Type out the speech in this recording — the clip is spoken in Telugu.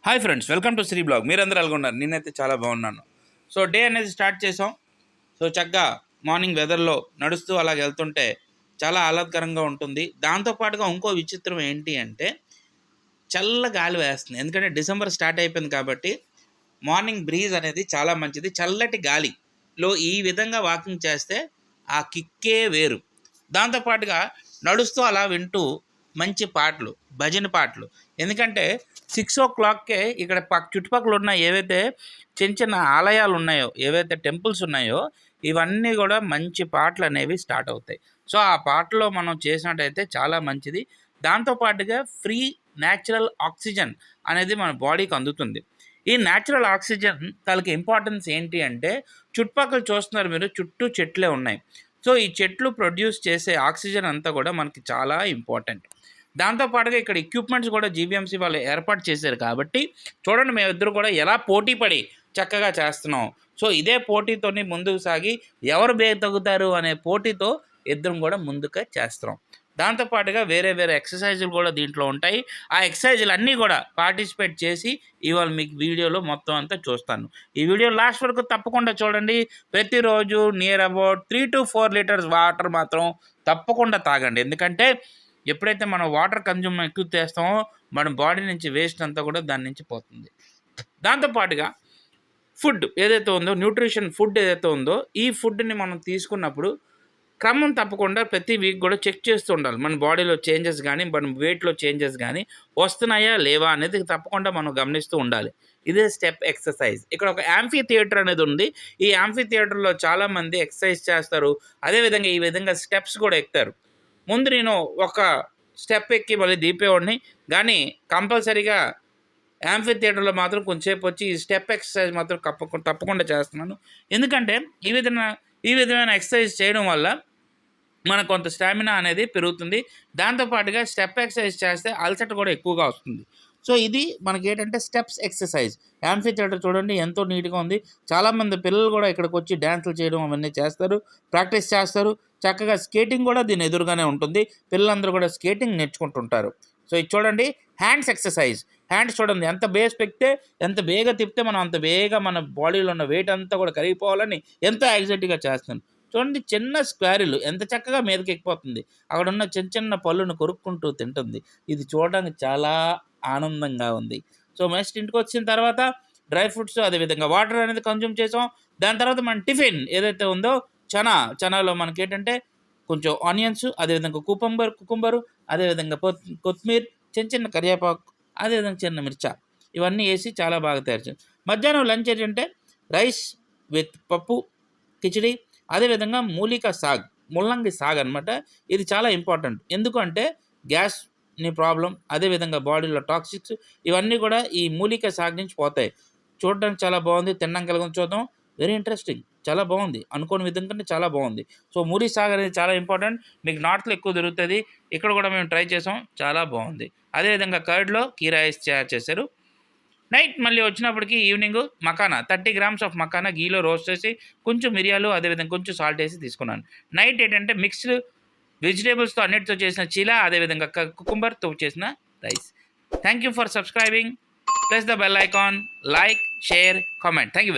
Hi friends, welcome to Sri blog. మీరందరూ ఎలాగున్నారు? నేనైతే చాలా బాగున్నాను. సో డే అనేది స్టార్ట్ చేసాం. సో చక్కగా మార్నింగ్ వెదర్లో నడుస్తూ అలాగ వెళ్తుంటే చాలా ఆహ్లాదకరంగా ఉంటుంది. దాంతోపాటుగా ఇంకో విచిత్రం ఏంటి అంటే చల్ల గాలి వేస్తుంది. ఎందుకంటే డిసెంబర్ స్టార్ట్ అయిపోయింది కాబట్టి మార్నింగ్ బ్రీజ్ అనేది చాలా మంచిది. చల్లటి గాలిలో ఈ విధంగా వాకింగ్ చేస్తే ఆ కిక్కే వేరు. దాంతోపాటుగా నడుస్తూ అలా వింటూ మంచి పాటలు, భజన పాటలు. ఎందుకంటే 6 o'clockకే ఇక్కడ చుట్టుపక్కల ఉన్న ఏవైతే చిన్న చిన్న ఆలయాలు ఉన్నాయో, ఏవైతే టెంపుల్స్ ఉన్నాయో, ఇవన్నీ కూడా మంచి పాటలు అనేవి స్టార్ట్ అవుతాయి. సో ఆ పాటలో మనం చేసినట్టయితే చాలా మంచిది. దాంతోపాటుగా ఫ్రీ న్యాచురల్ ఆక్సిజన్ అనేది మన బాడీకి అందుతుంది. ఈ న్యాచురల్ ఆక్సిజన్ తాలూకు ఇంపార్టెన్స్ ఏంటి అంటే, చుట్టుపక్కల చూస్తున్నారు మీరు, చుట్టూ చెట్లే ఉన్నాయి. సో ఈ చెట్లు ప్రొడ్యూస్ చేసే ఆక్సిజన్ అంతా కూడా మనకి చాలా ఇంపార్టెంట్. దాంతోపాటుగా ఇక్కడ ఎక్విప్మెంట్స్ కూడా జీవీఎంసీ వాళ్ళు ఏర్పాటు చేశారు కాబట్టి చూడండి, మేమిద్దరు కూడా ఎలా పోటీ పడి చక్కగా చేస్తున్నాం. సో ఇదే పోటీతోని ముందుకు సాగి ఎవరు తగ్గుతారు అనే పోటీతో ఇద్దరం కూడా ముందుగా చేస్తున్నాం. దాంతోపాటుగా వేరే వేరే ఎక్సర్సైజులు కూడా దీంట్లో ఉంటాయి. ఆ ఎక్సర్సైజులు అన్నీ కూడా పార్టిసిపేట్ చేసి ఇవాళ మీకు వీడియోలో మొత్తం అంతా చూస్తాను. ఈ వీడియో లాస్ట్ వరకు తప్పకుండా చూడండి. ప్రతిరోజు near about 3 to 4 litres water మాత్రం తప్పకుండా తాగండి. ఎందుకంటే ఎప్పుడైతే మనం వాటర్ కన్జ్యూమ్ ఎక్కువ చేస్తామో మన బాడీ నుంచి వేస్ట్ అంతా కూడా దాని నుంచి పోతుంది. దాంతోపాటుగా ఫుడ్ ఏదైతే ఉందో, న్యూట్రిషన్ ఫుడ్ ఏదైతే ఉందో, ఈ ఫుడ్ని మనం తీసుకున్నప్పుడు క్రమం తప్పకుండా ప్రతి వీక్ కూడా చెక్ చేస్తూ ఉండాలి. మన బాడీలో చేంజెస్ కానీ, మన వెయిట్లో చేంజెస్ కానీ వస్తున్నాయా లేవా అనేది తప్పకుండా మనం గమనిస్తూ ఉండాలి. ఇదే స్టెప్ ఎక్సర్సైజ్. ఇక్కడ ఒక యాంఫీ థియేటర్ అనేది ఉంది. ఈ యాంఫీ థియేటర్లో చాలామంది ఎక్సర్సైజ్ చేస్తారు. అదేవిధంగా ఈ విధంగా స్టెప్స్ కూడా ఎక్కుతారు. ముందు నేను ఒక స్టెప్ ఎక్కి మళ్ళీ దింపేవాడిని, కానీ కంపల్సరీగా యాంఫీ థియేటర్లో మాత్రం కొంచెంసేపు వచ్చి ఈ స్టెప్ ఎక్సర్సైజ్ మాత్రం తప్పకుండా చేస్తున్నాను. ఎందుకంటే ఈ విధమైన ఎక్సర్సైజ్ చేయడం వల్ల మనకు కొంత స్టామినా అనేది పెరుగుతుంది. దాంతోపాటుగా స్టెప్ ఎక్సర్సైజ్ చేస్తే అలసట కూడా ఎక్కువగా వస్తుంది. సో ఇది మనకి ఏంటంటే స్టెప్స్ ఎక్సర్సైజ్. యాంఫీ థియేటర్ చూడండి ఎంతో నీట్గా ఉంది. చాలామంది పిల్లలు కూడా ఇక్కడికి వచ్చి డ్యాన్సులు చేయడం అవన్నీ చేస్తారు, ప్రాక్టీస్ చేస్తారు. చక్కగా స్కేటింగ్ కూడా దీని ఎదురుగానే ఉంటుంది. పిల్లలందరూ కూడా స్కేటింగ్ నేర్చుకుంటుంటారు. సో ఇది చూడండి, హ్యాండ్స్ ఎక్సర్సైజ్. హ్యాండ్స్ చూడండి ఎంత బేస్ పెడితే, ఎంత బేగా తిప్పితే మనం అంత బేగా మన బాడీలో ఉన్న వెయిట్ అంతా కూడా కరిగిపోవాలని ఎంతో యాంగ్జైటీగా చేస్తాను. చూడండి, చిన్న స్క్వారిల్ ఎంత చక్కగా మీదకి ఎక్కిపోతుంది. అక్కడ ఉన్న చిన్న చిన్న పళ్ళును కొరుక్కుంటూ తింటుంది. ఇది చూడడానికి చాలా ఆనందంగా ఉంది. సో నెక్స్ట్ ఇంటికి వచ్చిన తర్వాత డ్రై ఫ్రూట్స్, అదేవిధంగా వాటర్ అనేది కన్జ్యూమ్ చేసాం. దాని తర్వాత మన టిఫిన్ ఏదైతే ఉందో, చనాలో మనకి ఏంటంటే కొంచెం ఆనియన్స్, అదేవిధంగా కుకుంబరు, అదేవిధంగా కొత్తిమీర, చిన్న చిన్న కరివేపాకు, అదేవిధంగా చిన్న మిర్చా, ఇవన్నీ వేసి చాలా బాగా తయారు చేయాలి. మధ్యాహ్నం లంచ్ ఏంటంటే రైస్ విత్ పప్పు, కిచిడి, అదేవిధంగా ముల్లంగి సాగ్ అనమాట. ఇది చాలా ఇంపార్టెంట్. ఎందుకంటే గ్యాస్ని ప్రాబ్లం, అదేవిధంగా బాడీలో టాక్సిక్స్ ఇవన్నీ కూడా ఈ మూలిక సాగ్ నుంచి పోతాయి. చూడడానికి చాలా బాగుంది. తిన్నాం కలగం చూద్దాం. వెరీ ఇంట్రెస్టింగ్, చాలా బాగుంది. అనుకోని విధంగానే చాలా బాగుంది. సో మూలి సాగ్ అనేది చాలా ఇంపార్టెంట్. మీకు నార్త్లో ఎక్కువ దొరుకుతుంది, ఇక్కడ కూడా మేము ట్రై చేసాం, చాలా బాగుంది. అదేవిధంగా కర్డ్లో కీరా రైస్ తయారు చేశారు. నైట్ మళ్ళీ వచ్చినప్పటికి ఈవినింగ్ 30 grams ఆఫ్ మకానా గీలో రోస్ట్ చేసి కొంచెం మిరియాలు, అదేవిధంగా కొంచెం సాల్ట్ వేసి తీసుకున్నాను. నైట్ ఏంటంటే మిక్స్డ్ వెజిటేబుల్స్తో అన్నిటితో చేసిన చీలా, అదేవిధంగా కుకుంబర్తో చేసిన rice. Thank you for subscribing. Press the bell icon, like, share, comment. Thank you.